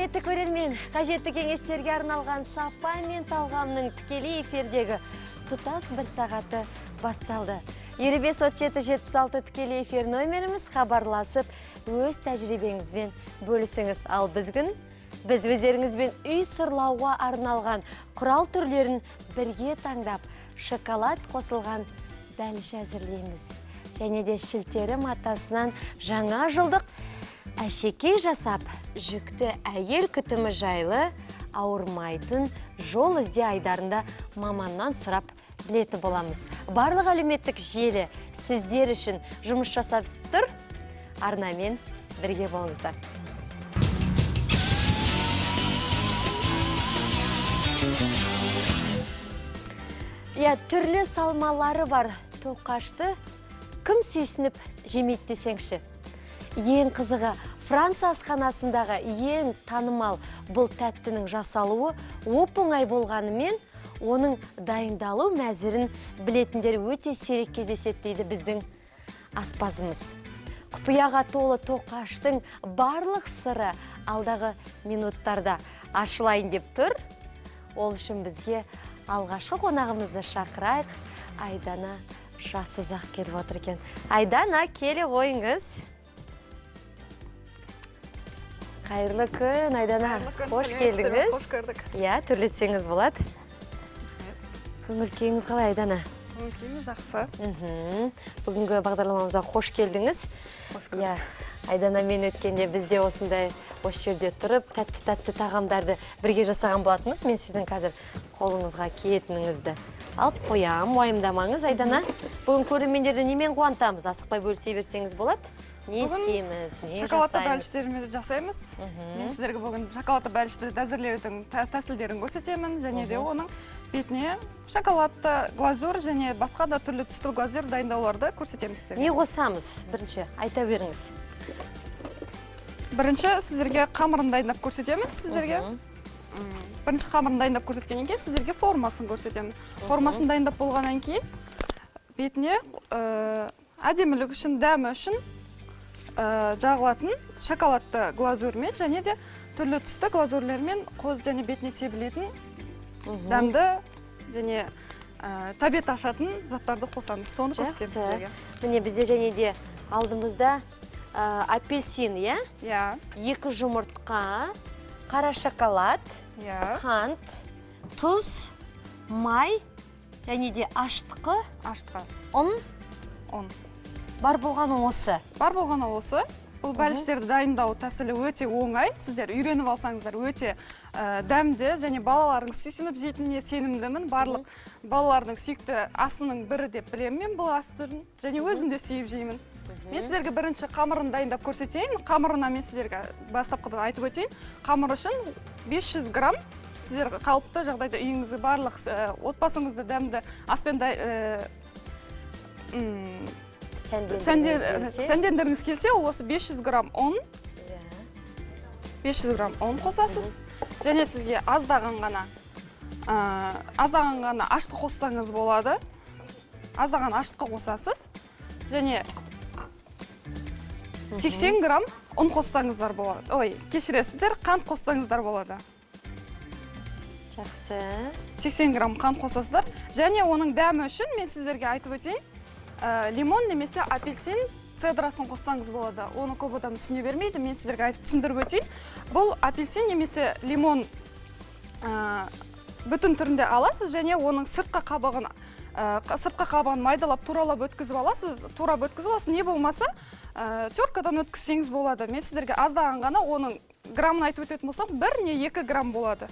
Құрметті көрермен, қажетті кеңестерге арналған Сапа мен Талғамның тікелей эфирдегі тұтас бір сағаты басталды. 25-37-76 тікелей эфир номеріміз хабарласып, өз тәжірибеңізбен бөлісіңіз. Ал біз өздеріңізбен үй сырлауға арналған құрал түрлерін бірге таңдап, шоколад қосылған бәліш әзірлейміз. Және де шілтері матасынан жаңа жылдық әшекей жасап, жүкті әйел күтімі жайлы ауырмайтын жол ізде айдарында маманнан сұрап білетін боламыз. Барлық әлеуметтік желі сіздер үшін жұмыс жасап тұр. Арнамен бірге болыңыздар. Түрлі салмалары бар тоқашты кім сүйсініп жемейді десеңші? Ең қызығы, Франция асханасындағы ең танымал бұл тәттінің жасалуы оп-оңай болғанымен, оның дайындалу мәзірін білетіндер өте сирек кездеседі дейді біздің аспазымыз. Құпияға толы тоқаштың барлық сыры алдағы минуттарда ашылайын деп тұр. Ол үшін бізге алғашқы қонағымызды шақырайық. Айдана жасызақ келіп отыр екен. Айдана, келе қойыңыз. Қайырлы күн, Айдана. Қош келдіңіз. Қош көрдік. Түрлетсеңіз болады. Көңіл-күйіңіз қалай, Айдана? Көңіл-күйіміз жақсы. Бүгінгі бағдарламамызға қош келдіңіз. Қош көрдік. Айдана мен өткенде бізде осындай осы жерде тұрып, тәтті тағамдарды бірге жасаған болатынбыз. Мен сіздің қазір қолыңызға киетініңізді алып қоям, уайымдамаңыз, Айдана. Бүгін көрермендерді немен қуантамыз? Асықпай бөлісе берсеңіз болады? Не істейміз? Не жасаймыз? Шоколадты бәліштерімізді жасаймыз. Мен сіздерге бүгін шоколадты бәлішті әзірлеудің тәсілдерін көрсетемін, және де оның бетіне шоколадты глазур және басқа да түрлі түсті глазур дайындауларды көрсетеміз сіздерге. Не қосамыз? Бірінші айта беріңіз. Бірінші сіздерге қамырын дайындап көрсетемін сіздерге. Бірінші қамырын дайындап көрсеткеннен кейін сіздерге формасын көрсетемін. Формасын дайындап болғаннан кейін бетіне әдемілік үшін, дәмі үшін жағылатын шоколадты глазурмен және де түрлі түсті глазурлермен қоз және бетіне себілетін дәмді және тәбет ашатын заттарды қосамыз. Соны көрсетеміз сіздерге. Міне бізде және де алдымызда апельсин, иә? 2 жұмыртқа, қара шоколад, қант, тұз, май, және де аштықы, ұн. Бар болғаны осы. Бар болғаны осы. Бұл бәліштерді дайындау тәсілі өте оңай. Сіздер үйреніп алсаңыздар өте дәмді және балаларыңыз сүйсініп жейтініне сенімдімін. Барлық балалардың сүйікті асының бірі деп білемін мен бұл астырын. Және өзім де сүйіп жеймін. Мен сіздерге бірінші қамырын дайындап көрсетейін. Қамырына мен сіздерге бастапқыдан айтып өтейін. Қамыр үшін 500 грамм сіздер қалыпты жағдайда үйіңізді барлық отбасыңызды дәмді аспен сәндендіріңіз келсе, осы 500 грамм ұн, 500 грамм ұн қосасыз. Және сізге аздаған ғана ашты қоссаңыз болады. Аздаған аштыққа қосасыз. Және 80 грамм ұн қоссаңыздар болады. Ой, кешіресіздер, қант қоссаңыздар болады. Жақсы. 80 грамм қант қосасыздар. Және оның дәмі үшін мен сіздерге айтып өтейін. Лимон немесе апельсин цедрасын қоссаңыз болады. Оны көп адам түсіне бермейді. Мен сіздерге айтып түсіндіріп өтейін. Бұл апельсин немесе лимон бүтін түрінде аласыз және оның сыртқы қабығын майдалап, туралап өткізіп аласыз. Турап өткізіп аласыз. Не болмаса, теркадан өткізсеңіз болады. Мен сіздерге аздаған ғана оның граммын айтып өтетін болсам, 1 не 2 грамм болады.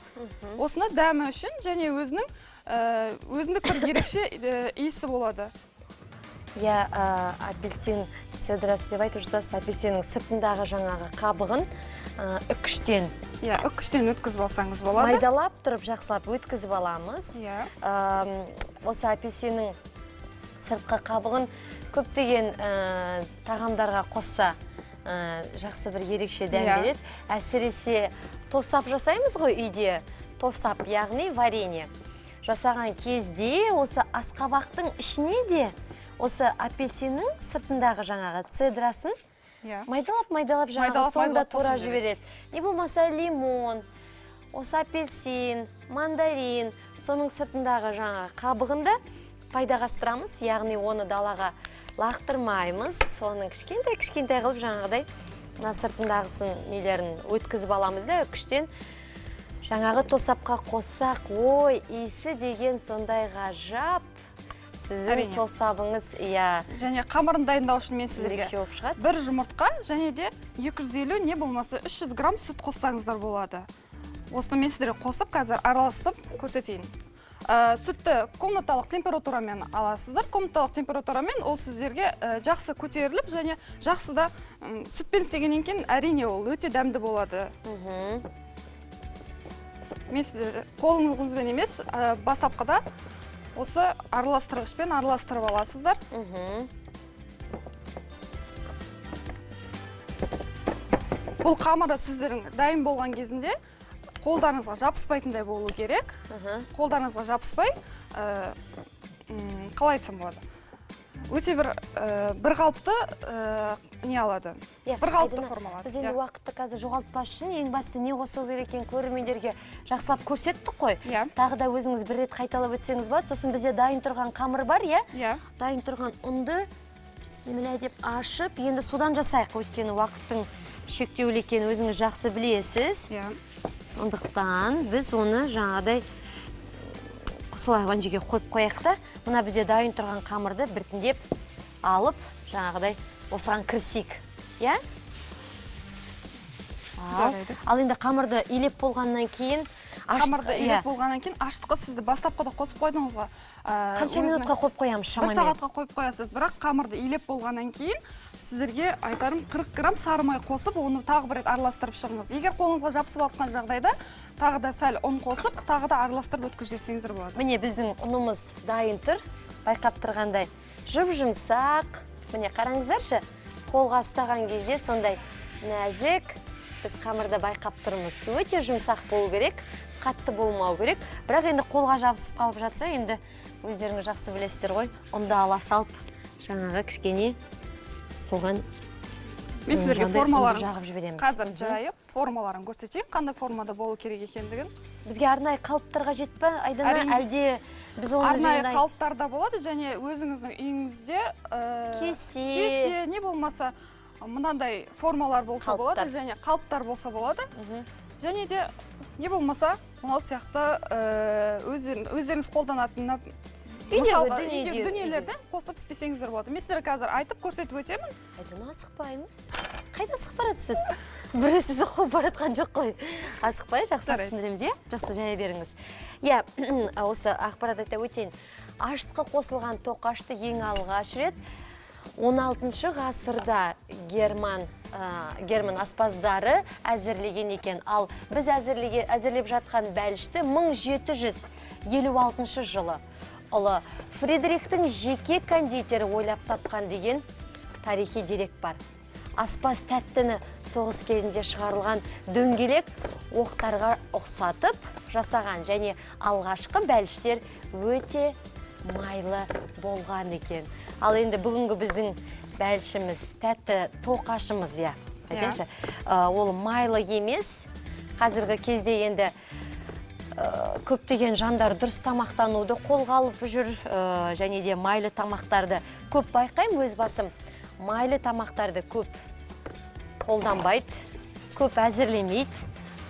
Осыны дәмі үшін және өзіндік бір ерекше иісі болады. Апельсин цедрасы деп айтып жатасыз, апельсиннің сыртындағы жаңағы қабығын үкіштен өткізіп алсаңыз болады. Майдалап тұрып, жақсылап өткізіп аламыз. Осы апельсиннің сыртқы қабығын көптеген тағамдарға қосса жақсы бір ерекше дәм береді. Әсіресе тосап жасаймыз ғой үйде. Тосап, яғни варенье. Жасаған кезде осы асқабақтың ішіне де осы апельсиннің сыртындағы жаңағы цедрасын майдалап жаңағы соңында майдалап тура қосып жібереді. Не болмаса лимон, осы апельсин, мандарин, соның сыртындағы жаңа қабығында пайдаластырамыз, яғни оны далаға лақтырмаймыз. Соның кішкентай қылып жаңағыдай мына сыртындағысын нелерін өткізіп аламыз да күштен. Жаңағы тосапқа қоссақ, ой, иісі деген сондай ғажап. Сіздің тосабыңыз, және қамырын дайындау үшін мен сіздерге бір жұмыртқа және де 250 не болмаса 300 грамм сүт қоссаңыздар болады. Осыны мен сіздерге қосып, қазір араластып көрсетейін. Сүтті комнаталық температурамен аласыздар. Комнаталық температурамен ол сіздерге жақсы көтеріліп, және жақсы да сүтпен істегеннен кейін әрине ол өте дәмді болады. Мен сіздер қолыңызбен емес, бастапқыда осы араластырғышпен араластырып аласыздар. Бұл қамыры сіздердің дайын болған кезінде қолдарыңызға жабыспайтындай болу керек. Қолдарыңызға жабыспай, қалай айтсам болады? Өте бір қалыпты не алады? Бір қалыпты формалады. Біз енді уақытты қазір жоғалтпас үшін ең басты не қосу керек екенін көрермендерге жақсылап көрсеттік қой. Тағы да өзіңіз бір рет қайталап өтсеңіз болады. Сосын бізде дайын тұрған қамыр бар, дайын тұрған ұнды бісміллә деп ашып, енді судан жасайық, өйткені уақыттың шектеулі екенін өзіңіз жақсы білесіз. Сондықтан біз оны жаңағыдай солай ванжеге қойып қояйық та, мына бізде дайын тұрған қамырды біртіндеп алып, жаңағыдай осыған кірісейік. Ал енді қамырды илеп болғаннан кейін, аштыққа сізді бастапқыда қосып қойдыңызға. Қанша минутқа қойып қоямыз шамамен? 1 сағатқа қойып қоясыз, бірақ қамырды илеп болғаннан кейін сіздерге айтарым 40 грамм сары май қосып, оны тағы бір рет араластырып шығыңыз. Егер қолыңызға жабысып алған жағдайда, тағы да сәл ұн қосып, тағы да араластырып өткізіп жіберсеңіздер болады. Міне біздің ұнымыз дайын тұр, байқап тұрғандай жұп-жұмсақ. Міне қараңыздаршы, қолға ұстаған кезде сондай нәзік. Біз қамырда байқап тұрмыз. Өте жұмсақ болу керек, қатты болмау керек. Бірақ енді қолға жабысып қалып жатса, енді өздеріңіз жақсы білесіздер ғой, ұнды ала салып, жаңағы кішкене соған мен сіздерге формаларын жағып жібереміз. Қазір жайып, формаларын көрсетейін, қандай формада болу керек екендігін. Бізге арнайы қалыптарға жетпі, Айдана, әлде біз оны арнайы қалыптарда болады, және өзіңіздің үйіңізде кесе, не болмаса мынандай формалар болса болады, және қалыптар болса болады. Және де не болмаса, мынау сияқты өздеріңіз қолданатын дүниелерден қосып істесеңіздер болады. Мен сіздерге қазір айтып көрсетіп өтемін. Айдана, асықпаймыз. Қайда асықып барасыз? Бірі сізді қойып баратқан жоқ қой. Асықпай, жақсы түсіндіреміз, жақсы жая беріңіз. Осы ақпарат айта өтейін. Аштыққа қосылған тоқашты ең алғаш рет 16 ғасырда герман аспаздары әзірлеген екен. Ал біз әзірлеп жатқан бәлішті 1756 жылы ұлы Фридрихтің жеке кондитері ойлап тапқан деген тарихи дерек бар. Аспаз тәттіні соғыс кезінде шығарылған дөңгелек оқтарға ұқсатып жасаған, және алғашқы бәліштер өте майлы болған екен. Ал енді бүгінгі біздің бәлішіміз, тәтті тоқашымыз, ол майлы емес. Қазіргі кезде енді көптеген жандар дұрыс тамақтануды қолға алып жүр, және де майлы тамақтарды көп байқаймын өз басым. Майлы тамақтарды көп қолданбайды, көп әзірлемейді.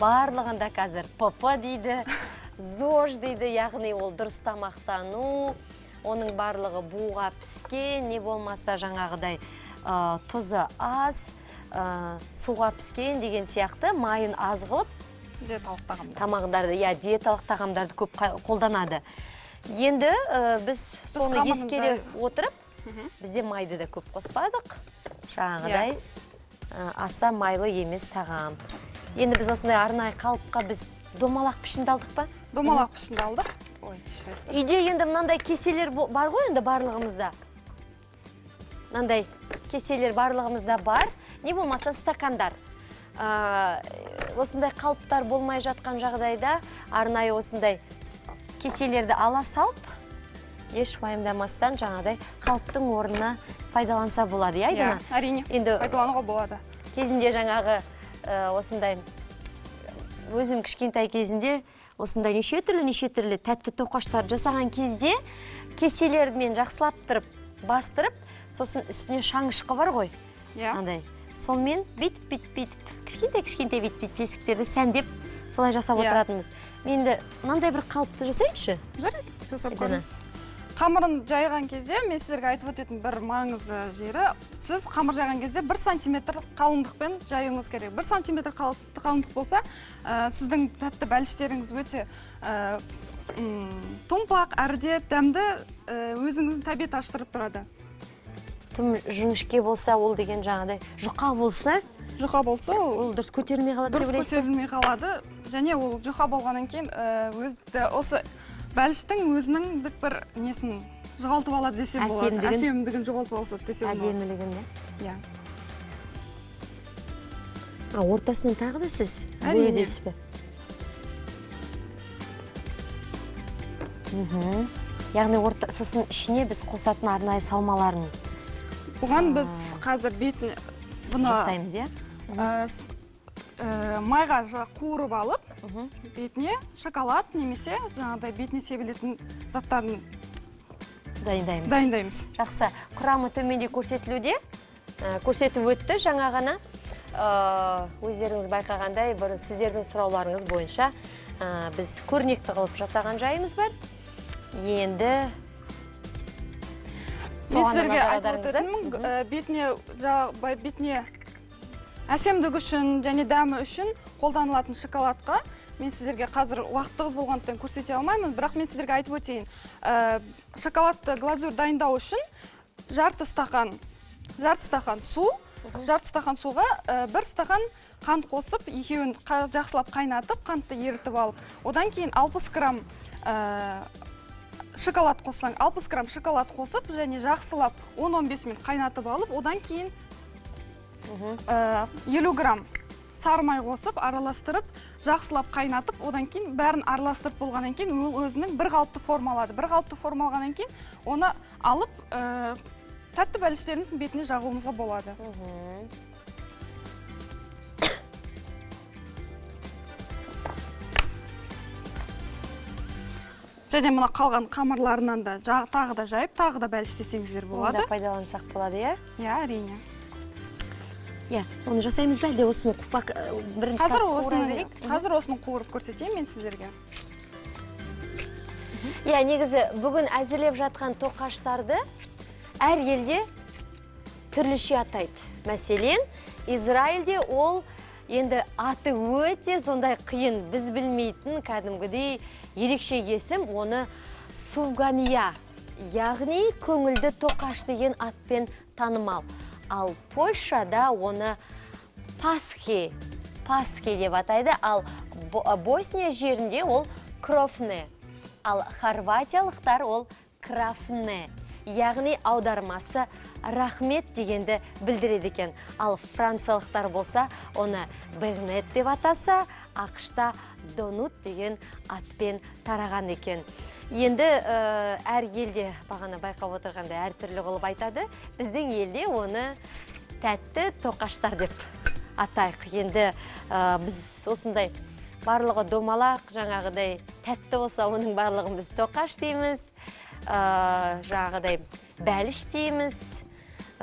Барлығында қазір ПП дейді, ЗОЖ дейді, яғни ол дұрыс тамақтану. Оның барлығы буға піскен, не болмаса жаңағыдай тұзы аз, суға піскен деген сияқты майын аз қылып тамағындарды, диеталық тағамдарды көп қолданады. Енді біз соны ескере отырып, бізде майды да көп қоспадық. Жаңағыдай аса майлы емес тағам. Енді біз осындай арнайы қалыпқа біз домалақ пішінді алдық па? Домалақ пішінді алдық. Үйде енді мынандай кеселер бар ғой, енді барлығымызда. Мынандай кеселер барлығымызда бар. Не болмаса стакандар. Осындай қалыптар болмай жатқан жағдайда арнайы осындай кеселерді ала салып, еш уайымдамастан жаңағыдай қалыптың орнына пайдаланса болады, иә, Айдана? Әрине, Енді пайдалануға болады. кезінде жаңағы осындай өзім кішкентай кезінде осындай неше түрлі тәтті тоқаштар жасаған кезде кеселермен жақсылап тұрып, бастырып, сосын үстіне шаңышқы бар ғой. Андай. Сонымен бүйтіп, кішкентай бүйтіп тесіктерді сәндеп солай жасап отыратынбыз. Менде мынандай бір қалыпты жасайыншы? Жарайды, жасап көріңіз. Қамырын жайған кезде мен сіздерге айтып өтетін бір маңызды жері, сіз қамыр жайған кезде 1 сантиметр қалыңдықпен жаюыңыз керек. 1 сантиметр қалыңдық болса, сіздің тәтті бәліштеріңіз өте томпақ, әрде, дәмді, өзіңіздің тәбет аштырып тұрады. Тым жіңішке болса, ол деген жаңағыдай жұқа болса, ол дұрыс көтерілмей қалады. Дұрыс көтерілмей қалады, және ол жұқа болғаннан кейін осы бәліштің өзінің бір несін жоғалтып алады десе болады. Әсемдігін жоғалтып алса десе болады. Әдемілігін, иә? Ортасынан тағы да сіз бөледесіз бе? Яғни сосын ішіне біз қосатын арнайы салмаларын бұған біз қазір бетіне жасаймыз, иә? Майға қуырып алып, бетіне шоколад немесе жаңағыдай бетіне себілетін заттарын дайындаймыз. Жақсы, құрамы төменде көрсетілуде, көрсетіп өтті жаңа ғана. Өздеріңіз байқағандай, сіздердің сұрауларыңыз бойынша біз көрнекті қылып жасаған жайымыз бар. Енді сіздерге айтып өтетінмін, бетіне әсемдік үшін және дәмі үшін қолданылатын шоколадқа мен сіздерге қазір уақытыңыз болғандықтан көрсете алмаймын, бірақ мен сіздерге айтып өтейін. Шоколадты глазур дайындау үшін жарты стақан су, жарты стақан суға 1 стақан қант қосып, екеуін жақсылап қайнатып, қантты ерітіп алып, одан кейін 60 грамм шоколад қоссаң, 60 грамм шоколад қосып, және жақсылап 10-15 минут қайнатып алып, одан кейін 50 грамм сары май қосып, араластырып, жақсылап қайнатып, одан кейін бәрін араластырып болғаннан кейін ол өзінің бір қалыпты форма алады. Бір қалыпты форма алғаннан кейін оны алып, тәтті бәліштеріңіздің бетіне жағуымызға болады. Және мұна қалған қамырларынан да тағы да жайып, тағы да бәліштесеңіздер болады. Онда пайдалансақ болады, иә? Иә, әрине. Оны жасаймыз ба, әлде осыны бірінші тас қуыра берейік? Қазір осыны қуырып көрсетейін мен сіздерге. Негізі бүгін әзірлеп жатқан тоқаштарды әр елде түрліше атайды. Мәселен, Израильде ол енді аты өте сондай қиын, біз білмейтін кәдімгідей ерекше есім, оны сугания, яғни көңілді тоқаш деген атпен танымал. Ал Польшада оны пасхи деп атайды, ал Босния жерінде ол крофне, ал хорватиялықтар ол крафне, яғни аудармасы рахмет дегенді білдіреді екен. Ал франциялықтар болса, оны бернет деп атаса, ақшта донут деген атпен тараған екен. Енді әр елде бағана байқап отырғанда әртүрлі қылып айтады. Біздің елде оны тәтті тоқаштар деп атайық. Енді біз осындай барлығы домалақ, жаңағыдай тәтті болса, оның барлығын біз тоқаш дейміз. Жаңағыдай бәліш дейміз.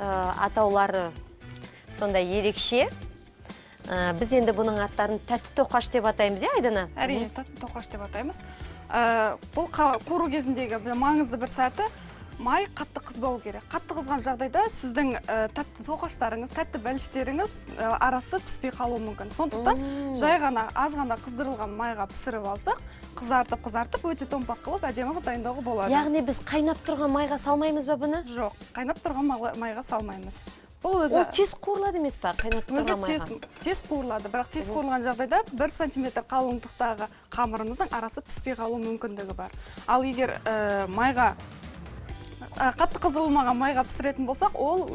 Атаулары сондай ерекше. Біз енді бұның аттарын тәтті тоқаш деп атаймыз, Айдана? Әрине, тәтті тоқаш деп атаймыз. Бұл қуыру кезіндегі маңызды бір сәті, май қатты қызбау керек. Қатты қызған жағдайда сіздің тәтті тоқаштарыңыз, тәтті бәліштеріңіз арасы піспей қалуы мүмкін. Сондықтан жай ғана, аз ғана қыздырылған майға пісіріп алсақ, қызартып, өте томпақ қылып, әдемі қылып дайындауға болады. Яғни біз қайнап тұрған майға салмаймыз ба бұны? Жоқ, қайнап тұрған майға салмаймыз. Ол тез қуырылады емес па, қайнап тұрған майға? Тез қуырылады, бірақ тез қуырылған жағдайда 1 сантиметр қалыңдықтағы қамырымыздың арасы піспей қалу мүмкіндігі бар. Ал егер қатты қыздырылмаған майға пісіретін болсақ, ол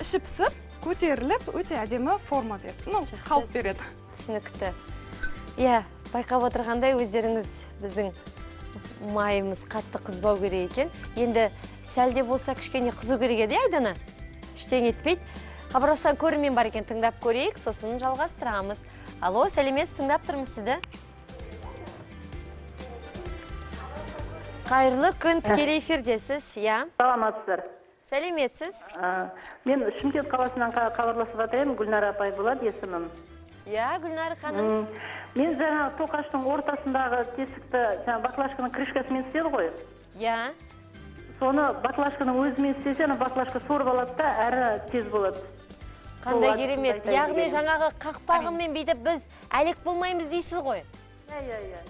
іші пісіп, көтеріліп, өте әдемі форма береді, қалып береді. Түсінікті. Байқап отырғандай өздеріңіз біздің майымыз қатты қызбау керек екен. Енді сәлде болса кішкене қызу керек еді, Айдана? Ештеңе етпейді. Хабарласқан көрермен бар екен, тыңдап көрейік, сосын жалғастырамыз. Алло, сәлеметсіз, тыңдап тұрмыз сізді. Қайырлы күн, тікелей эфирдесіз, я? Саламатсыздар. Сәлеметсіз. Мен Шымкент қаласынан хабарласып жатырмын, Гүлнара апай болады есімім. Я, Гүлнара ханым. Мен жаңағы тоқаштың ортасындағы тесікті, жаңағы баклажканың крышкасымен істеді ғой. Я. Соны баклажканың өзімен істесе, баклажка сорып алады да, әрі тез болады. Қандай керемет. Яғни жаңағы қақпағымен бүйтіп біз әлек болмаймыз дейсіз ғой? Иә.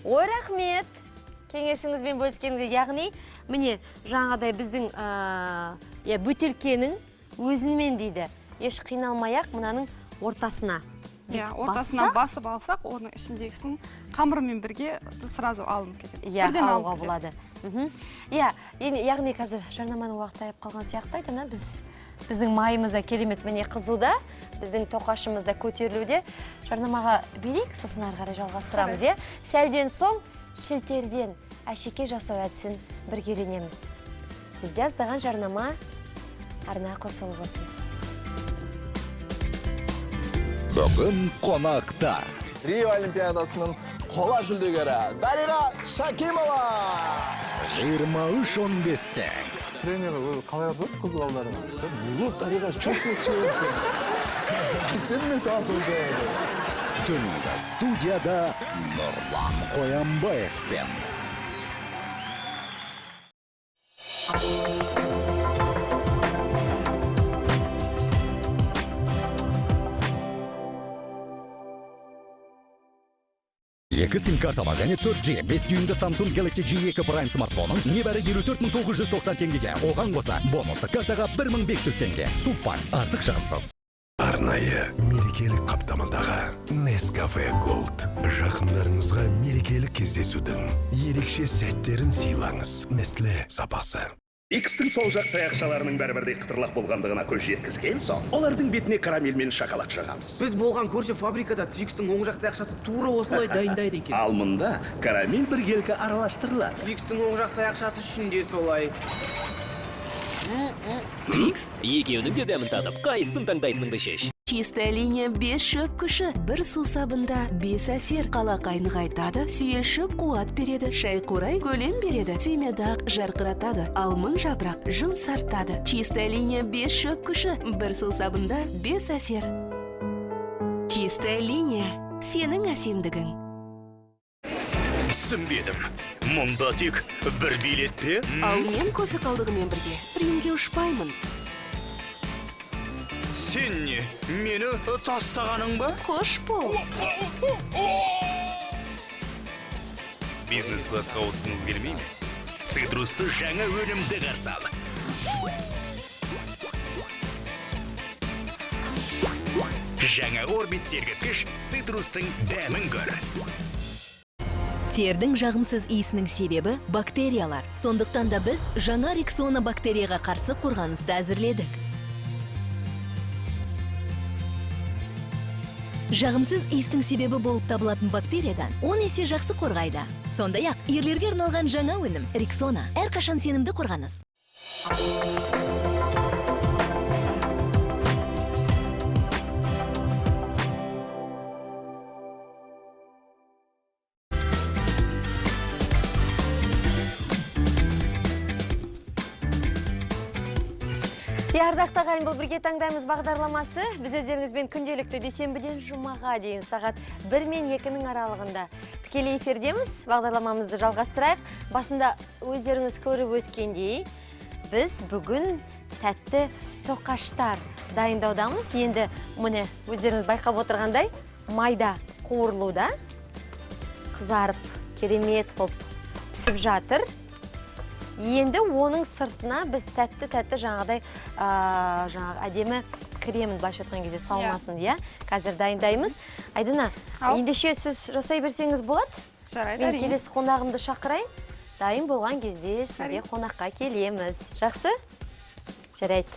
Ой, рахмет. Кеңесіңізбен бөліскеніңізге. Яғни, міне, жаңағыдай біздің бөтелкенің өзімен дейді. Еш қиналмай-ақ мынаның ортасына. Ортасынан басып алсақ, оның ішіндегісін қамырмен бірге сразу алынып кетеді. Бірден алуға болады. Яғни қазір жарнаманың уақыты аяп қалған сияқты айтына біздің майымызда керемет міне қызуда, біздің тоқашымызда көтерілуде. Жарнамаға берейік, сосын ары қарай жалғастырамыз. Сәлден соң шілтерден әшеке жасау әдісін бірге үйренеміз. Бізде аздаған жарнама арна қосылып болсын. Бүгін қонақта Рио Олимпиадасының қола жүлдегері Дариға Шакимова. 23:15-те. Тренері қалай арзат қыз балдарына? Мұлық Дариға чөкмек чебесі. Сен мен саған сөйлді. Түнгі студияда Нұрлан Қоянбаевпен. Екі сим-картама және 4G 5 дюймді Samsung Galaxy J2 Prime смартфонын небәрі 24.990 теңгеге, оған қоса бонустық картаға 1500 теңге. Суппар артық шығынсыз. Арнайы мерекелік қаптамадағы Nescafe Gold. Жақындарыңызға мерекелік кездесудің ерекше сәттерін сыйлаңыз. Nestle сапасы. Икстің сол жақ таяқшаларының бәрі-бірдей қытырлақ болғандығына көз жеткізген соң, олардың бетіне карамель мен шоколад жағамыз. Біз болған көрші фабрикада Твикстің оң жақ таяқшасы тура осылай дайындайды екен. Ал мұнда карамель біргелкі араластырылады. Твикстің оң жақ таяқшасы үшін де солай. Твикс, екеуінің де дәмін татып, қайсысын таңдайтыныңды шеш. Чистая линия 5 шөп күші. Бір сусабында 5 әсер. Қалақай нығайтады, сүйел шөп қуат береді, шай қурай көлем береді, түймедақ жарқыратады, алмын жапырақ жұмсартады. Чистая линия 5 шөп күші. Бір сусабында 5 әсер. Чистая линия. Сенің әсемдігің. Түсінбедім. Мұнда тек бір билет пе? Ал мен кофе қалдығымен бірге приемге ұшпаймын. Сен не? Мені тастағаның ба? Қош бол. Бизнес-классқа ауысқыңыз келмей ме? Цитрусты жаңа өнімді қарсы ал. Жаңа орбит сергіткіш цитрустың дәмін көр. Тердің жағымсыз иісінің себебі бактериялар. Сондықтан да біз жаңа Рексона бактерияға қарсы қорғанысты әзірледік. Жағымсыз иістің себебі болып табылатын бактериядан 10 есе жақсы қорғайды. Сондай-ақ, ерлерге арналған жаңа өнім Рексона. Әрқашан сенімді қорғаныс. Ардақты ағайын, бұл бірге таңдаймыз бағдарламасы. Біз өздеріңізбен күнделікті дүйсенбіден жұмаға дейін сағат 1 мен 2-нің аралығында тікелей эфирдеміз. Бағдарламамызды жалғастырайық. Басында өздеріңіз көріп өткендей, біз бүгін тәтті тоқаштар дайындаудамыз. Енді мұны өздеріңіз байқап отырғандай майда қуырылуда, қызарып, керемет болып пісіп жатыр. Енді оның сыртына біз тәтті жаңағыдай әдемі кремін былайша айтқан кезде салмасын, қазір дайындаймыз. Айдана, ендеше сіз жасай берсеңіз болады? Жарайды. Мен келесі қонағымды шақырайын. Дайын болған кезде сізге қонаққа келеміз. Жақсы? Жарайды.